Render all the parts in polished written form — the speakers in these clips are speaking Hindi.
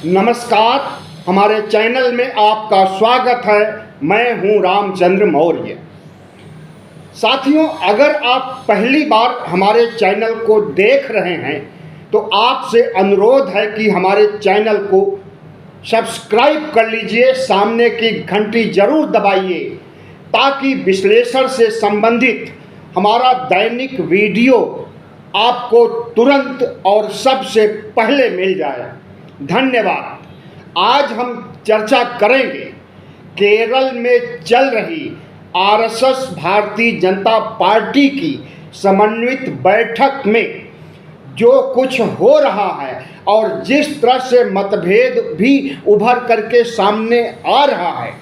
नमस्कार, हमारे चैनल में आपका स्वागत है। मैं हूं रामचंद्र मौर्य। साथियों, अगर आप पहली बार हमारे चैनल को देख रहे हैं तो आपसे अनुरोध है कि हमारे चैनल को सब्सक्राइब कर लीजिए, सामने की घंटी जरूर दबाइए ताकि विश्लेषण से संबंधित हमारा दैनिक वीडियो आपको तुरंत और सबसे पहले मिल जाए। धन्यवाद। आज हम चर्चा करेंगे केरल में चल रही आरएसएस भारतीय जनता पार्टी की समन्वित बैठक में जो कुछ हो रहा है और जिस तरह से मतभेद भी उभर करके सामने आ रहा है,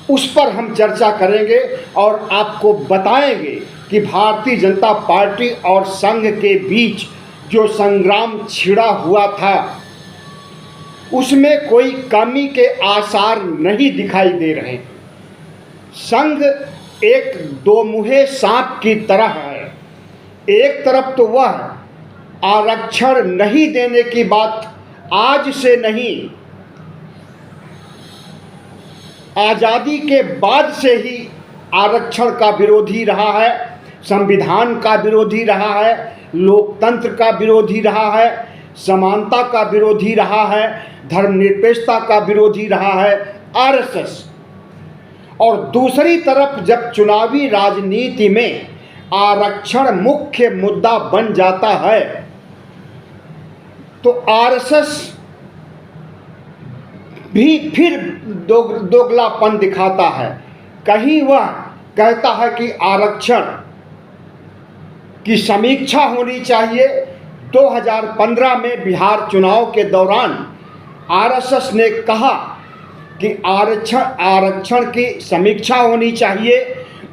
उस पर हम चर्चा करेंगे और आपको बताएंगे कि भारतीय जनता पार्टी और संघ के बीच जो संग्राम छिड़ा हुआ था उसमें कोई कमी के आसार नहीं दिखाई दे रहे। संघ एक दो मुहे सांप की तरह है। एक तरफ तो वह आरक्षण नहीं देने की बात आज से नहीं, आज़ादी के बाद से ही आरक्षण का विरोधी रहा है, संविधान का विरोधी रहा है, लोकतंत्र का विरोधी रहा है, समानता का विरोधी रहा है, धर्मनिरपेक्षता का विरोधी रहा है आरएसएस। और दूसरी तरफ जब चुनावी राजनीति में आरक्षण मुख्य मुद्दा बन जाता है तो आरएसएस भी फिर दोगलापन दिखाता है। कहीं वह कहता है कि आरक्षण की समीक्षा होनी चाहिए। 2015 में बिहार चुनाव के दौरान आरएसएस ने कहा कि आरक्षण की समीक्षा होनी चाहिए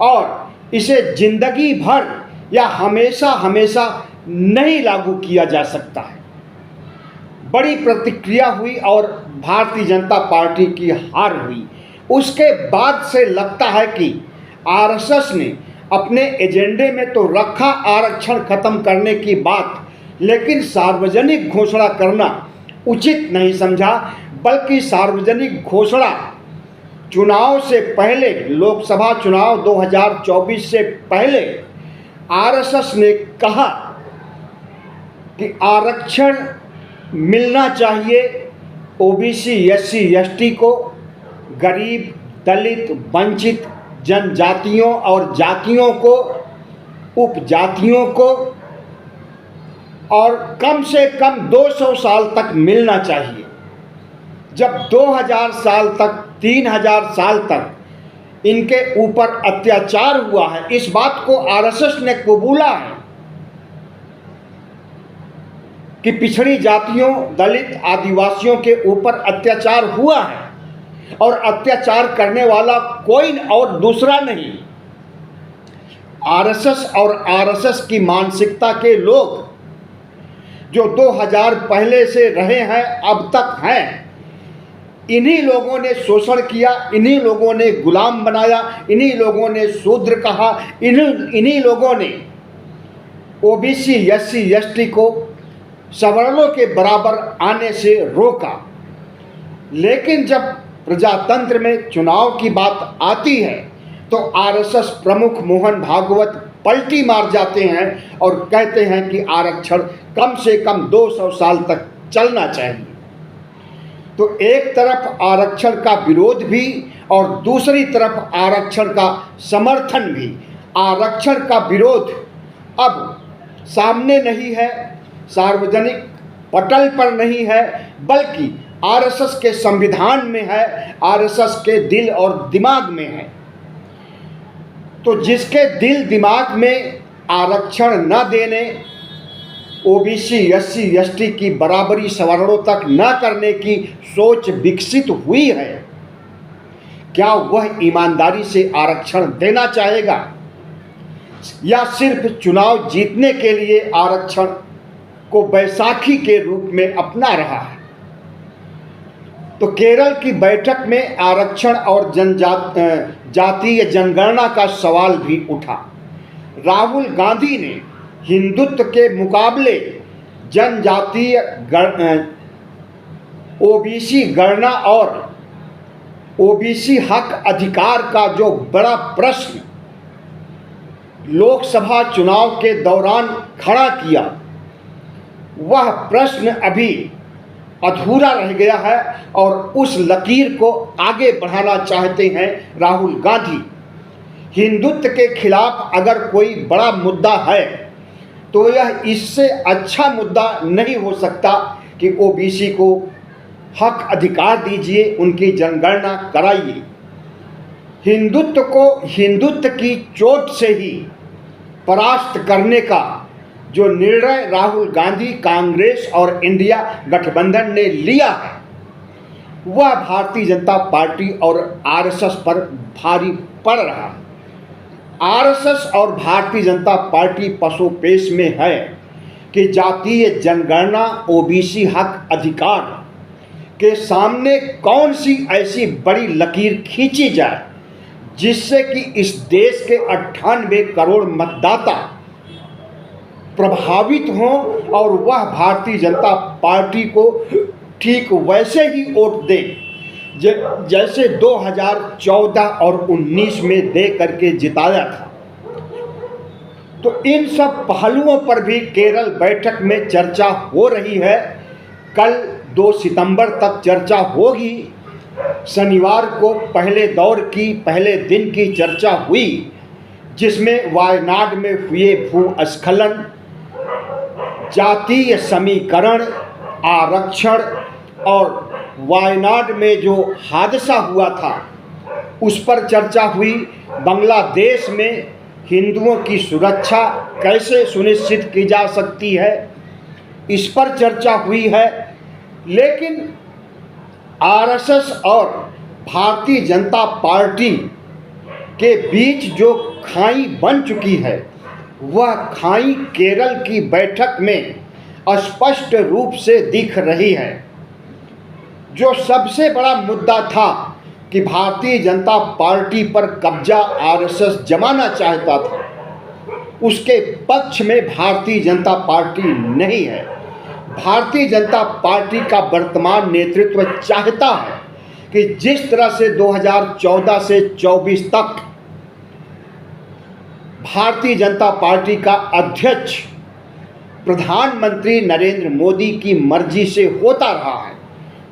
और इसे जिंदगी भर या हमेशा हमेशा नहीं लागू किया जा सकता है। बड़ी प्रतिक्रिया हुई और भारतीय जनता पार्टी की हार हुई। उसके बाद से लगता है कि आरएसएस ने अपने एजेंडे में तो रखा आरक्षण खत्म करने की बात, लेकिन सार्वजनिक घोषणा करना उचित नहीं समझा, बल्कि सार्वजनिक घोषणा चुनाव से पहले, लोकसभा चुनाव 2024 से पहले आरएसएस ने कहा कि आरक्षण मिलना चाहिए ओबीसी, एससी, एसटी को, गरीब, दलित, वंचित जनजातियों और जातियों को, उपजातियों को, और कम से कम 200 साल तक मिलना चाहिए। जब 2000 साल तक, 3000 साल तक इनके ऊपर अत्याचार हुआ है, इस बात को आरएसएस ने कबूला है कि पिछड़ी जातियों, दलित, आदिवासियों के ऊपर अत्याचार हुआ है और अत्याचार करने वाला कोई और दूसरा नहीं, आरएसएस और आरएसएस की मानसिकता के लोग जो 2000 पहले से रहे हैं, अब तक हैं। इन्हीं लोगों ने शोषण किया, इन्हीं लोगों ने गुलाम बनाया, इन्हीं लोगों ने शूद्र कहा, इन्हीं लोगों ने ओबीसी, एससी, एसटी को सवर्णों के बराबर आने से रोका। लेकिन जब प्रजातंत्र में चुनाव की बात आती है तो आरएसएस प्रमुख मोहन भागवत पलटी मार जाते हैं और कहते हैं कि आरक्षण कम से कम 200 साल तक चलना चाहिए। तो एक तरफ आरक्षण का विरोध भी और दूसरी तरफ आरक्षण का समर्थन भी। आरक्षण का विरोध अब सामने नहीं है, सार्वजनिक पटल पर नहीं है, बल्कि आरएसएस के संविधान में है, आरएसएस के दिल और दिमाग में है। तो जिसके दिल दिमाग में आरक्षण न देने, ओबीसी, एससी, एसटी की बराबरी सवर्णों तक न करने की सोच विकसित हुई है, क्या वह ईमानदारी से आरक्षण देना चाहेगा या सिर्फ चुनाव जीतने के लिए आरक्षण को बैसाखी के रूप में अपना रहा है? तो केरल की बैठक में आरक्षण और जातीय जनगणना का सवाल भी उठा। राहुल गांधी ने हिंदुत्व के मुकाबले जनजातीय ओबीसी गणना और ओबीसी हक अधिकार का जो बड़ा प्रश्न लोकसभा चुनाव के दौरान खड़ा किया, वह प्रश्न अभी अधूरा रह गया है और उस लकीर को आगे बढ़ाना चाहते हैं राहुल गांधी। हिंदुत्व के खिलाफ अगर कोई बड़ा मुद्दा है तो यह इससे अच्छा मुद्दा नहीं हो सकता कि ओबीसी को हक अधिकार दीजिए, उनकी जनगणना कराइए। हिंदुत्व को हिंदुत्व की चोट से ही परास्त करने का जो निर्णय राहुल गांधी, कांग्रेस और इंडिया गठबंधन ने लिया है, वह भारतीय जनता पार्टी और आरएसएस पर भारी पड़ रहा है। आरएसएस और भारतीय जनता पार्टी पसोपेश में है कि जातीय जनगणना, ओबीसी हक अधिकार के सामने कौन सी ऐसी बड़ी लकीर खींची जाए जिससे कि इस देश के 98 करोड़ मतदाता प्रभावित हों और वह भारतीय जनता पार्टी को ठीक वैसे ही वोट दें जैसे 2014 और 19 में दे करके जिताया था। तो इन सब पहलुओं पर भी केरल बैठक में चर्चा हो रही है। कल 2 सितंबर तक चर्चा होगी। शनिवार को पहले दिन की चर्चा हुई, जिसमें वायनाड में हुए भूस्खलन, जातीय समीकरण, आरक्षण और वायनाड में जो हादसा हुआ था उस पर चर्चा हुई। बांग्लादेश में हिंदुओं की सुरक्षा कैसे सुनिश्चित की जा सकती है, इस पर चर्चा हुई है। लेकिन आरएसएस और भारतीय जनता पार्टी के बीच जो खाई बन चुकी है, वह खाई केरल की बैठक में स्पष्ट रूप से दिख रही है। जो सबसे बड़ा मुद्दा था कि भारतीय जनता पार्टी पर कब्जा आरएसएस जमाना चाहता था, उसके पक्ष में भारतीय जनता पार्टी नहीं है। भारतीय जनता पार्टी का वर्तमान नेतृत्व चाहता है कि जिस तरह से 2014 से 24 तक भारतीय जनता पार्टी का अध्यक्ष प्रधानमंत्री नरेंद्र मोदी की मर्जी से होता रहा है,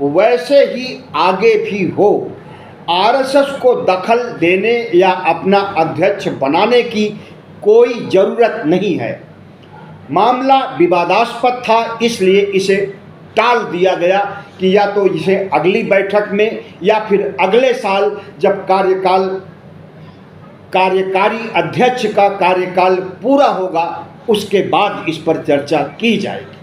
वैसे ही आगे भी हो। आरएसएस को दखल देने या अपना अध्यक्ष बनाने की कोई ज़रूरत नहीं है। मामला विवादास्पद था, इसलिए इसे टाल दिया गया कि या तो इसे अगली बैठक में या फिर अगले साल जब कार्यकारी अध्यक्ष का कार्यकाल पूरा होगा उसके बाद इस पर चर्चा की जाएगी।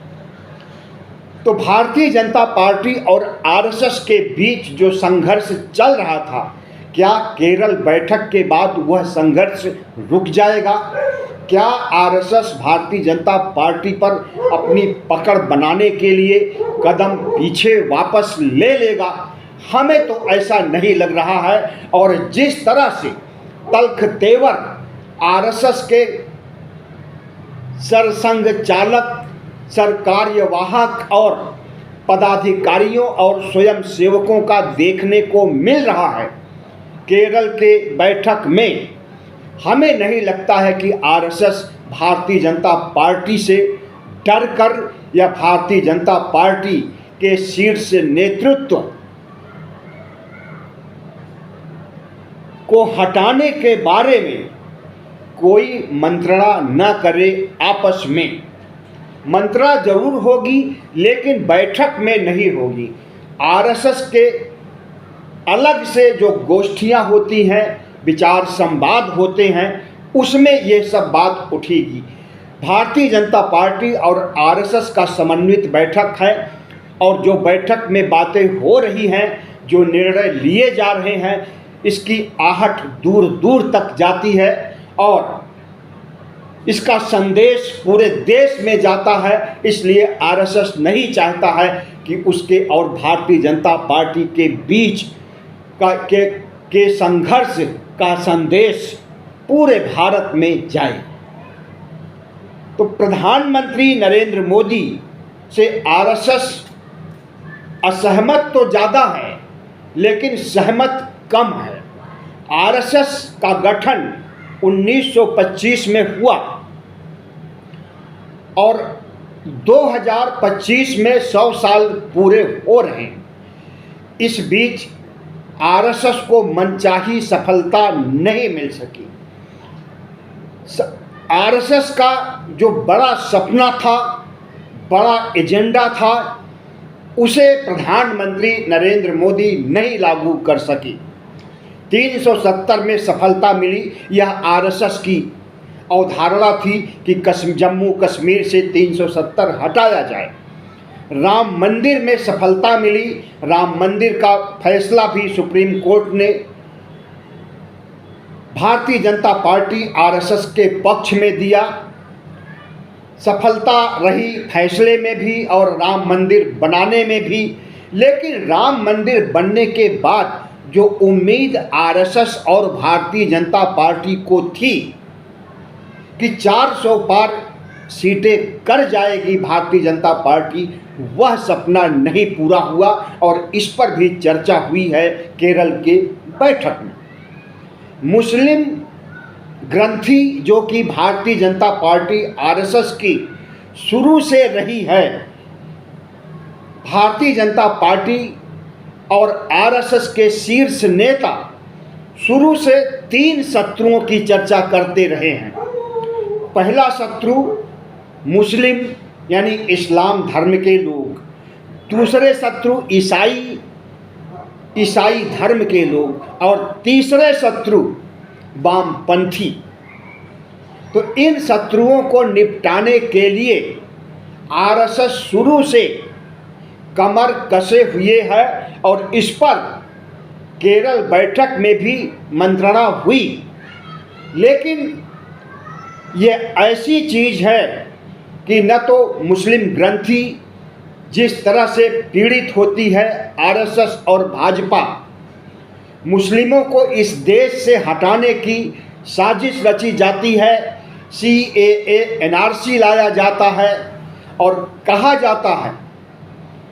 तो भारतीय जनता पार्टी और आरएसएस के बीच जो संघर्ष चल रहा था, क्या केरल बैठक के बाद वह संघर्ष रुक जाएगा? क्या आरएसएस भारतीय जनता पार्टी पर अपनी पकड़ बनाने के लिए कदम पीछे वापस ले लेगा? हमें तो ऐसा नहीं लग रहा है। और जिस तरह से तल्ख तेवर आरएसएस के सरसंघ चालक, सरकार्यवाहक और पदाधिकारियों और स्वयं सेवकों का देखने को मिल रहा है केरल के बैठक में, हमें नहीं लगता है कि आरएसएस भारतीय जनता पार्टी से डर कर या भारतीय जनता पार्टी के शीर्ष नेतृत्व को हटाने के बारे में कोई मंत्रणा न करे। आपस में मंत्रणा जरूर होगी लेकिन बैठक में नहीं होगी। आरएसएस के अलग से जो गोष्ठियां होती हैं, विचार संवाद होते हैं, उसमें ये सब बात उठेगी। भारतीय जनता पार्टी और आरएसएस का समन्वित बैठक है और जो बैठक में बातें हो रही हैं, जो निर्णय लिए जा रहे हैं, इसकी आहट दूर दूर तक जाती है और इसका संदेश पूरे देश में जाता है। इसलिए आरएसएस नहीं चाहता है कि उसके और भारतीय जनता पार्टी के बीच के संघर्ष का संदेश पूरे भारत में जाए। तो प्रधानमंत्री नरेंद्र मोदी से आरएसएस असहमत तो ज़्यादा है लेकिन सहमत कम है। आरएसएस का गठन 1925 में हुआ और 2025 में 100 साल पूरे हो रहे हैं। इस बीच आरएसएस को मनचाही सफलता नहीं मिल सकी। आरएसएस का जो बड़ा सपना था, बड़ा एजेंडा था, उसे प्रधानमंत्री नरेंद्र मोदी नहीं लागू कर सकी। 370 में सफलता मिली। यह आरएसएस की अवधारणा थी कि जम्मू कश्मीर से 370 हटाया जाए। राम मंदिर में सफलता मिली। राम मंदिर का फैसला भी सुप्रीम कोर्ट ने भारतीय जनता पार्टी आरएसएस के पक्ष में दिया। सफलता रही फैसले में भी और राम मंदिर बनाने में भी। लेकिन राम मंदिर बनने के बाद जो उम्मीद आरएसएस और भारतीय जनता पार्टी को थी कि 400 पार सीटें कर जाएगी भारतीय जनता पार्टी, वह सपना नहीं पूरा हुआ और इस पर भी चर्चा हुई है केरल के बैठक में। मुस्लिम ग्रंथि जो कि भारतीय जनता पार्टी आरएसएस की शुरू से रही है, भारतीय जनता पार्टी और आरएसएस के शीर्ष नेता शुरू से 3 शत्रुओं की चर्चा करते रहे हैं। पहला शत्रु मुस्लिम यानी इस्लाम धर्म के लोग, दूसरे शत्रु ईसाई धर्म के लोग और तीसरे शत्रु वामपंथी। तो इन शत्रुओं को निपटाने के लिए आरएसएस शुरू से कमर कसे हुए है और इस पर केरल बैठक में भी मंत्रणा हुई। लेकिन ये ऐसी चीज़ है कि न तो मुस्लिम ग्रंथि जिस तरह से पीड़ित होती है आरएसएस और भाजपा, मुस्लिमों को इस देश से हटाने की साजिश रची जाती है। CAA NRC लाया जाता है और कहा जाता है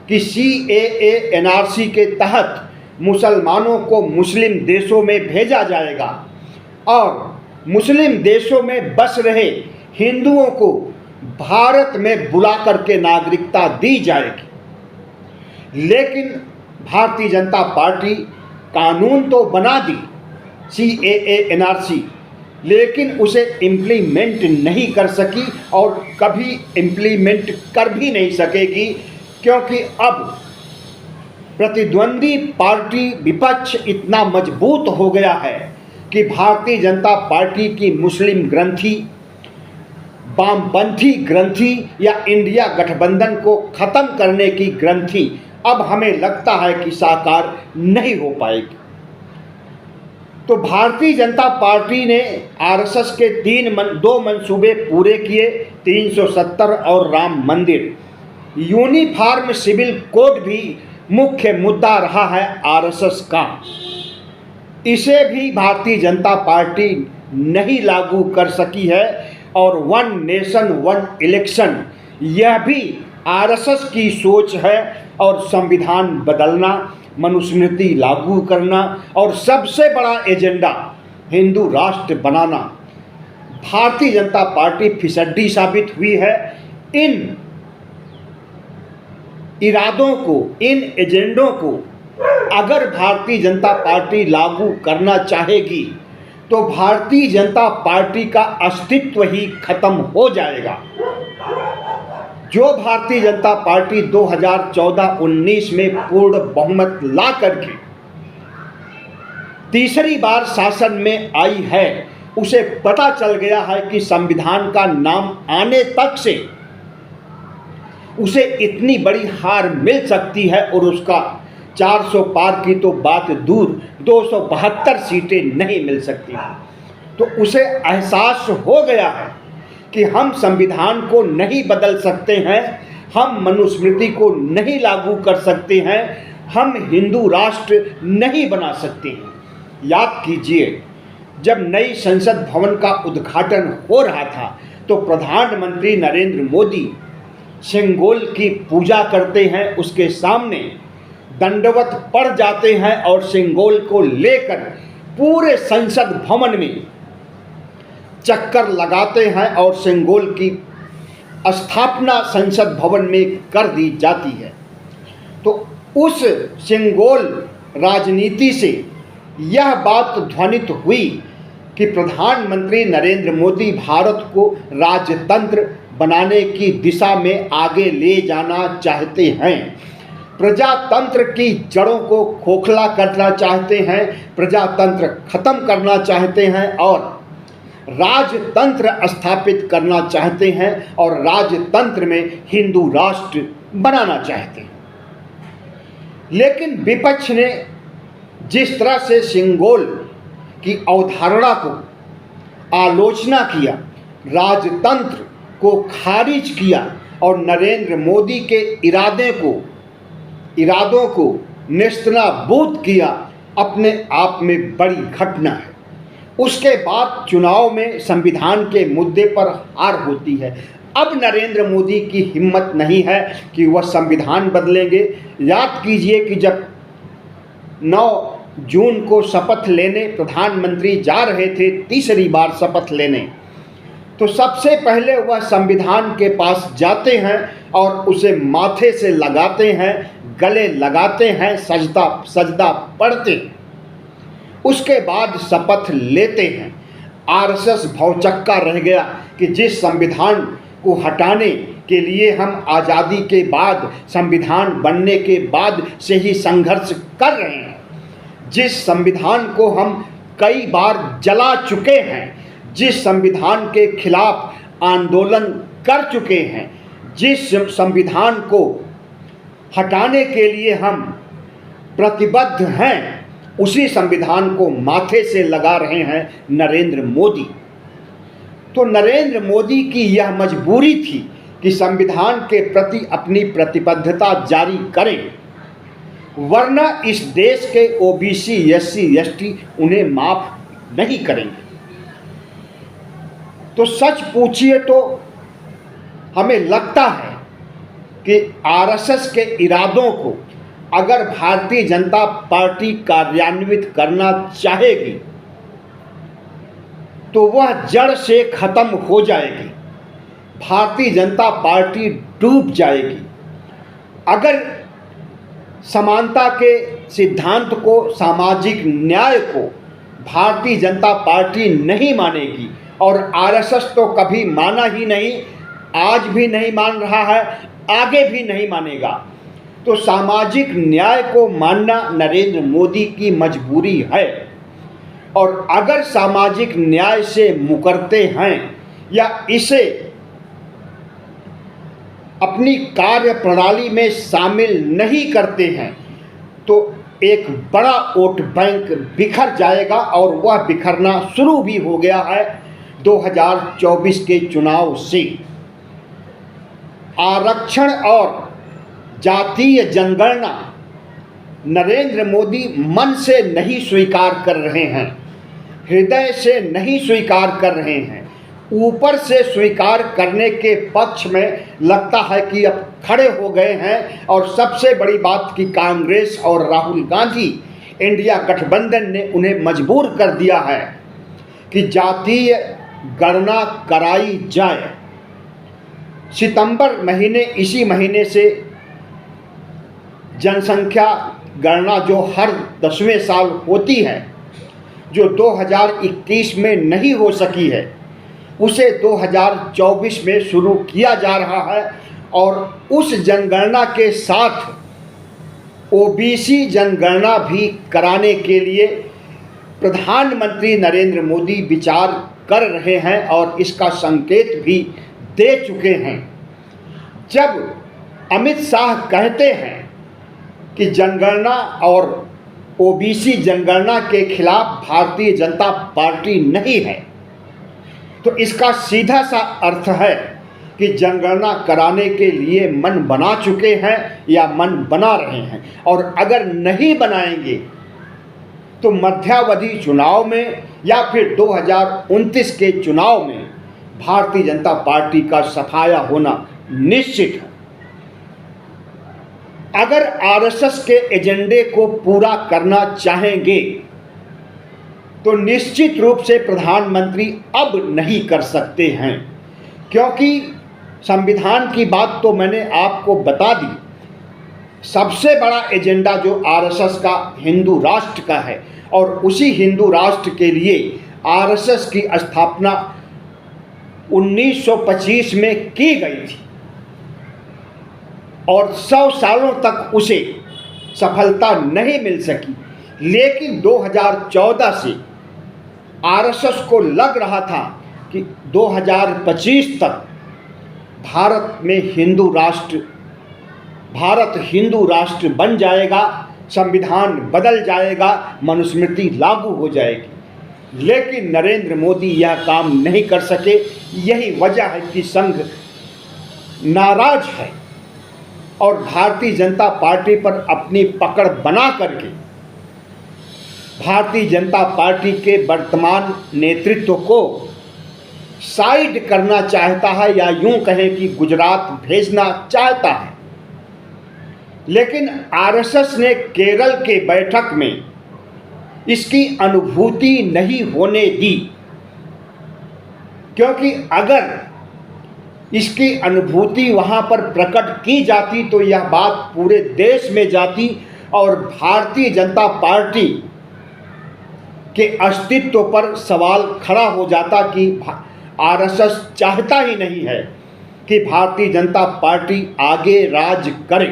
कि CAA NRC के तहत मुसलमानों को मुस्लिम देशों में भेजा जाएगा और मुस्लिम देशों में बस रहे हिंदुओं को भारत में बुला करके नागरिकता दी जाएगी। लेकिन भारतीय जनता पार्टी कानून तो बना दी CAA NRC, लेकिन उसे इम्प्लीमेंट नहीं कर सकी और कभी इम्प्लीमेंट कर भी नहीं सकेगी, क्योंकि अब प्रतिद्वंदी पार्टी विपक्ष इतना मजबूत हो गया है कि भारतीय जनता पार्टी की मुस्लिम ग्रंथि, वामपंथी ग्रंथि या इंडिया गठबंधन को ख़त्म करने की ग्रंथि अब हमें लगता है कि साकार नहीं हो पाएगी। तो भारतीय जनता पार्टी ने आरएसएस के 2 मंसूबे पूरे किए, 370 और राम मंदिर। यूनिफॉर्म सिविल कोड भी मुख्य मुद्दा रहा है आरएसएस का। इसे भी भारतीय जनता पार्टी नहीं लागू कर सकी है और 1 नेशन 1 इलेक्शन यह भी आरएसएस की सोच है और संविधान बदलना, मनुस्मृति लागू करना और सबसे बड़ा एजेंडा हिंदू राष्ट्र बनाना। भारतीय जनता पार्टी फिसड्डी साबित हुई है। इन इरादों को, इन एजेंडों को अगर भारतीय जनता पार्टी लागू करना चाहेगी तो भारतीय जनता पार्टी का अस्तित्व ही खत्म हो जाएगा। जो भारतीय जनता पार्टी 2014-19 में पूर्ण बहुमत ला करके तीसरी बार शासन में आई है, उसे पता चल गया है कि संविधान का नाम आने तक से उसे इतनी बड़ी हार मिल सकती है और उसका 400 पार की तो बात दूर, 272 सीटें नहीं मिल सकती। तो उसे एहसास हो गया है कि हम संविधान को नहीं बदल सकते हैं, हम मनुस्मृति को नहीं लागू कर सकते हैं, हम हिंदू राष्ट्र नहीं बना सकते हैं। याद कीजिए, जब नई संसद भवन का उद्घाटन हो रहा था तो प्रधानमंत्री नरेंद्र मोदी सिंगोल की पूजा करते हैं, उसके सामने दंडवत पड़ जाते हैं और सिंगोल को लेकर पूरे संसद भवन में चक्कर लगाते हैं और सिंगोल की स्थापना संसद भवन में कर दी जाती है। तो उस सिंगोल राजनीति से यह बात ध्वनित हुई कि प्रधानमंत्री नरेंद्र मोदी भारत को राजतंत्र बनाने की दिशा में आगे ले जाना चाहते हैं, प्रजातंत्र की जड़ों को खोखला करना चाहते हैं, प्रजातंत्र खत्म करना चाहते हैं और राजतंत्र स्थापित करना चाहते हैं और राजतंत्र में हिंदू राष्ट्र बनाना चाहते हैं। लेकिन विपक्ष ने जिस तरह से सिंगोल की अवधारणा को आलोचना किया, राजतंत्र को खारिज किया और नरेंद्र मोदी के इरादों को नेस्तनाबूद किया, अपने आप में बड़ी घटना है। उसके बाद चुनाव में संविधान के मुद्दे पर हार होती है। अब नरेंद्र मोदी की हिम्मत नहीं है कि वह संविधान बदलेंगे। याद कीजिए कि जब 9 जून को शपथ लेने प्रधानमंत्री जा रहे थे, तीसरी बार शपथ लेने, तो सबसे पहले वह संविधान के पास जाते हैं और उसे माथे से लगाते हैं, गले लगाते हैं, सजदा पढ़ते हैं, उसके बाद शपथ लेते हैं। आरएसएस भौचक्का रह गया कि जिस संविधान को हटाने के लिए हम आज़ादी के बाद, संविधान बनने के बाद से ही संघर्ष कर रहे हैं, जिस संविधान को हम कई बार जला चुके हैं, जिस संविधान के खिलाफ आंदोलन कर चुके हैं, जिस संविधान को हटाने के लिए हम प्रतिबद्ध हैं, उसी संविधान को माथे से लगा रहे हैं नरेंद्र मोदी। तो नरेंद्र मोदी की यह मजबूरी थी कि संविधान के प्रति अपनी प्रतिबद्धता जारी करें, वरना इस देश के ओबीसी, एससी, एसटी उन्हें माफ नहीं करेंगे। तो सच पूछिए तो हमें लगता है कि आरएसएस के इरादों को अगर भारतीय जनता पार्टी कार्यान्वित करना चाहेगी तो वह जड़ से खत्म हो जाएगी, भारतीय जनता पार्टी डूब जाएगी। अगर समानता के सिद्धांत को, सामाजिक न्याय को भारतीय जनता पार्टी नहीं मानेगी, और आरएसएस तो कभी माना ही नहीं, आज भी नहीं मान रहा है, आगे भी नहीं मानेगा, तो सामाजिक न्याय को मानना नरेंद्र मोदी की मजबूरी है। और अगर सामाजिक न्याय से मुकरते हैं या इसे अपनी कार्य प्रणाली में शामिल नहीं करते हैं तो एक बड़ा वोट बैंक बिखर जाएगा, और वह बिखरना शुरू भी हो गया है 2024 के चुनाव से। आरक्षण और जातीय जनगणना नरेंद्र मोदी मन से नहीं स्वीकार कर रहे हैं, हृदय से नहीं स्वीकार कर रहे हैं, ऊपर से स्वीकार करने के पक्ष में लगता है कि अब खड़े हो गए हैं। और सबसे बड़ी बात कि कांग्रेस और राहुल गांधी इंडिया गठबंधन ने उन्हें मजबूर कर दिया है कि जातीय गणना कराई जाए। सितंबर महीने, इसी महीने से जनसंख्या गणना जो हर 10वें साल होती है, जो 2021 में नहीं हो सकी है, उसे 2024 में शुरू किया जा रहा है। और उस जनगणना के साथ ओबीसी जनगणना भी कराने के लिए प्रधानमंत्री नरेंद्र मोदी विचार कर रहे हैं और इसका संकेत भी दे चुके हैं। जब अमित शाह कहते हैं कि जनगणना और ओबीसी जनगणना के खिलाफ भारतीय जनता पार्टी नहीं है, तो इसका सीधा सा अर्थ है कि जनगणना कराने के लिए मन बना चुके हैं या मन बना रहे हैं। और अगर नहीं बनाएंगे तो मध्यावधि चुनाव में या फिर 2029 के चुनाव में भारतीय जनता पार्टी का सफाया होना निश्चित है। अगर आरएसएस के एजेंडे को पूरा करना चाहेंगे तो निश्चित रूप से प्रधानमंत्री अब नहीं कर सकते हैं, क्योंकि संविधान की बात तो मैंने आपको बता दी। सबसे बड़ा एजेंडा जो आरएसएस का हिंदू राष्ट्र का है, और उसी हिंदू राष्ट्र के लिए आरएसएस की स्थापना 1925 में की गई थी और 100 सालों तक उसे सफलता नहीं मिल सकी। लेकिन 2014 से आरएसएस को लग रहा था कि 2025 तक भारत हिंदू राष्ट्र बन जाएगा, संविधान बदल जाएगा, मनुस्मृति लागू हो जाएगी। लेकिन नरेंद्र मोदी यह काम नहीं कर सके। यही वजह है कि संघ नाराज है और भारतीय जनता पार्टी पर अपनी पकड़ बना करके भारतीय जनता पार्टी के वर्तमान नेतृत्व को साइड करना चाहता है, या यूं कहें कि गुजरात भेजना चाहता है। लेकिन आरएसएस ने केरल के बैठक में इसकी अनुभूति नहीं होने दी, क्योंकि अगर इसकी अनुभूति वहां पर प्रकट की जाती तो यह बात पूरे देश में जाती और भारतीय जनता पार्टी के अस्तित्व पर सवाल खड़ा हो जाता कि आरएसएस चाहता ही नहीं है कि भारतीय जनता पार्टी आगे राज करे।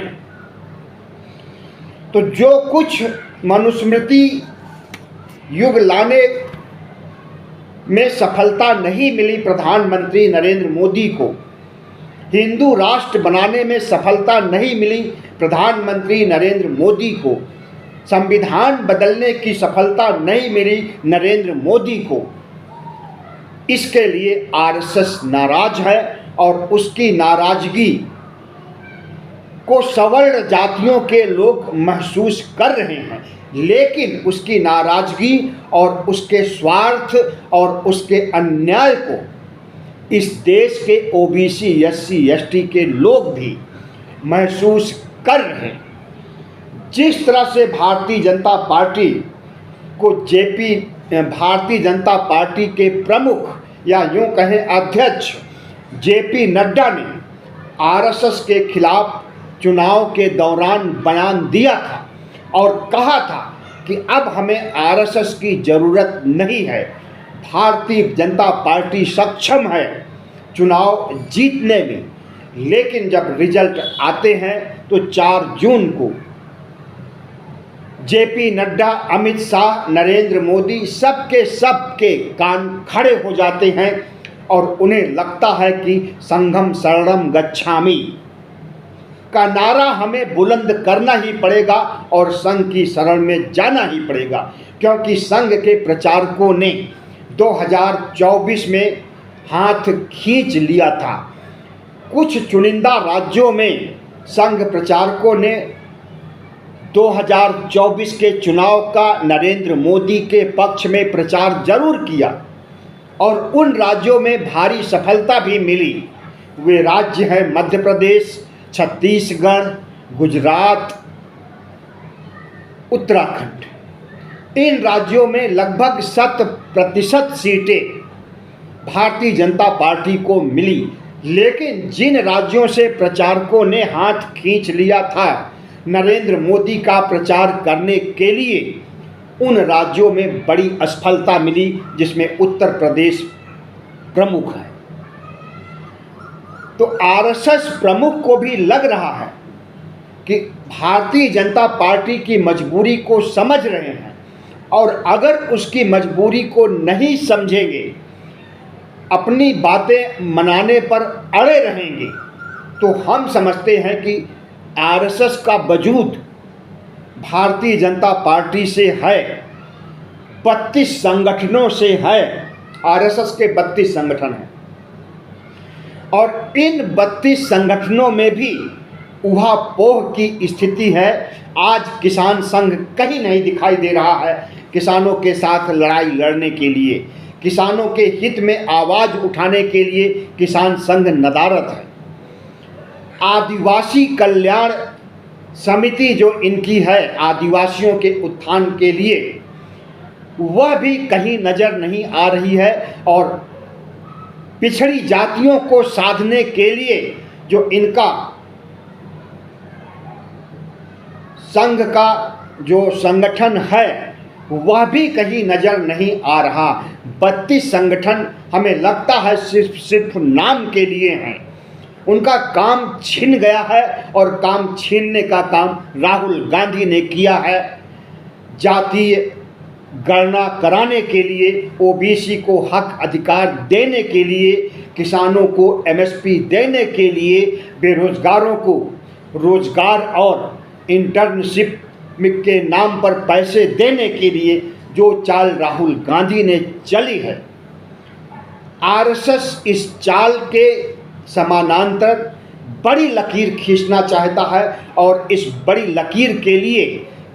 तो जो कुछ मनुस्मृति युग लाने में सफलता नहीं मिली प्रधानमंत्री नरेंद्र मोदी को, हिंदू राष्ट्र बनाने में सफलता नहीं मिली प्रधानमंत्री नरेंद्र मोदी को, संविधान बदलने की सफलता नहीं मिली नरेंद्र मोदी को, इसके लिए आरएसएस नाराज है और उसकी नाराजगी को सवर्ण जातियों के लोग महसूस कर रहे हैं। लेकिन उसकी नाराजगी और उसके स्वार्थ और उसके अन्याय को इस देश के ओबीसी, एससी, एसटी के लोग भी महसूस कर रहे हैं। जिस तरह से भारतीय जनता पार्टी को भारतीय जनता पार्टी के प्रमुख या यूं कहें अध्यक्ष जेपी नड्डा ने आरएसएस के खिलाफ चुनाव के दौरान बयान दिया था और कहा था कि अब हमें आरएसएस की ज़रूरत नहीं है, भारतीय जनता पार्टी सक्षम है चुनाव जीतने में। लेकिन जब रिजल्ट आते हैं तो 4 जून को जेपी नड्डा, अमित शाह, नरेंद्र मोदी सबके कान खड़े हो जाते हैं और उन्हें लगता है कि संघम शरणम गच्छामि का नारा हमें बुलंद करना ही पड़ेगा और संघ की शरण में जाना ही पड़ेगा, क्योंकि संघ के प्रचारकों ने 2024 में हाथ खींच लिया था। कुछ चुनिंदा राज्यों में संघ प्रचारकों ने 2024 के चुनाव का नरेंद्र मोदी के पक्ष में प्रचार जरूर किया और उन राज्यों में भारी सफलता भी मिली। वे राज्य हैं मध्य प्रदेश, छत्तीसगढ़, गुजरात, उत्तराखंड। इन राज्यों में लगभग 100% सीटें भारतीय जनता पार्टी को मिली। लेकिन जिन राज्यों से प्रचारकों ने हाथ खींच लिया था नरेंद्र मोदी का प्रचार करने के लिए, उन राज्यों में बड़ी असफलता मिली, जिसमें उत्तर प्रदेश प्रमुख है। तो आरएसएस प्रमुख को भी लग रहा है कि भारतीय जनता पार्टी की मजबूरी को समझ रहे हैं और अगर उसकी मजबूरी को नहीं समझेंगे, अपनी बातें मनाने पर अड़े रहेंगे, तो हम समझते हैं कि आरएसएस का वजूद भारतीय जनता पार्टी से है, 32 संगठनों से है। आरएसएस के 32 संगठन हैं और इन 32 संगठनों में भी उहापोह की स्थिति है। आज किसान संघ कहीं नहीं दिखाई दे रहा है किसानों के साथ लड़ाई लड़ने के लिए, किसानों के हित में आवाज़ उठाने के लिए किसान संघ नदारद है। आदिवासी कल्याण समिति जो इनकी है आदिवासियों के उत्थान के लिए, वह भी कहीं नज़र नहीं आ रही है। और पिछड़ी जातियों को साधने के लिए जो इनका संघ का जो संगठन है वह भी कहीं नज़र नहीं आ रहा। 32 संगठन हमें लगता है सिर्फ नाम के लिए हैं। उनका काम छिन गया है और काम छीनने का काम राहुल गांधी ने किया है। जातीय गणना कराने के लिए, ओबीसी को हक अधिकार देने के लिए, किसानों को एमएसपी देने के लिए, बेरोजगारों को रोजगार और इंटर्नशिप के नाम पर पैसे देने के लिए जो चाल राहुल गांधी ने चली है, आरएसएस इस चाल के समानांतर बड़ी लकीर खींचना चाहता है। और इस बड़ी लकीर के लिए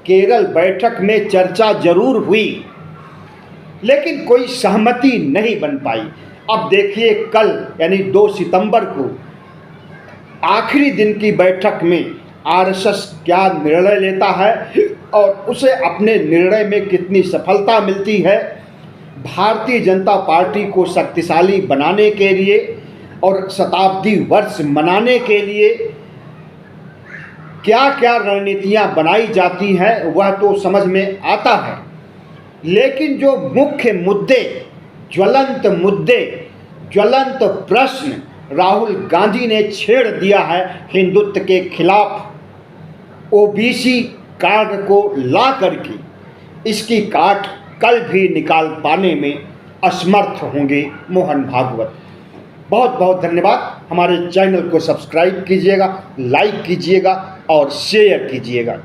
केरल बैठक में चर्चा जरूर हुई, लेकिन कोई सहमति नहीं बन पाई। अब देखिए कल यानी 2 सितंबर को आखिरी दिन की बैठक में आरएसएस क्या निर्णय लेता है और उसे अपने निर्णय में कितनी सफलता मिलती है। भारतीय जनता पार्टी को शक्तिशाली बनाने के लिए और शताब्दी वर्ष मनाने के लिए क्या क्या रणनीतियां बनाई जाती हैं वह तो समझ में आता है, लेकिन जो मुख्य मुद्दे, ज्वलंत प्रश्न राहुल गांधी ने छेड़ दिया है हिंदुत्व के खिलाफ, ओबीसी कार्ड को ला करके इसकी काट कल भी निकाल पाने में असमर्थ होंगे मोहन भागवत। बहुत बहुत धन्यवाद। हमारे चैनल को सब्सक्राइब कीजिएगा, लाइक कीजिएगा और शेयर कीजिएगा।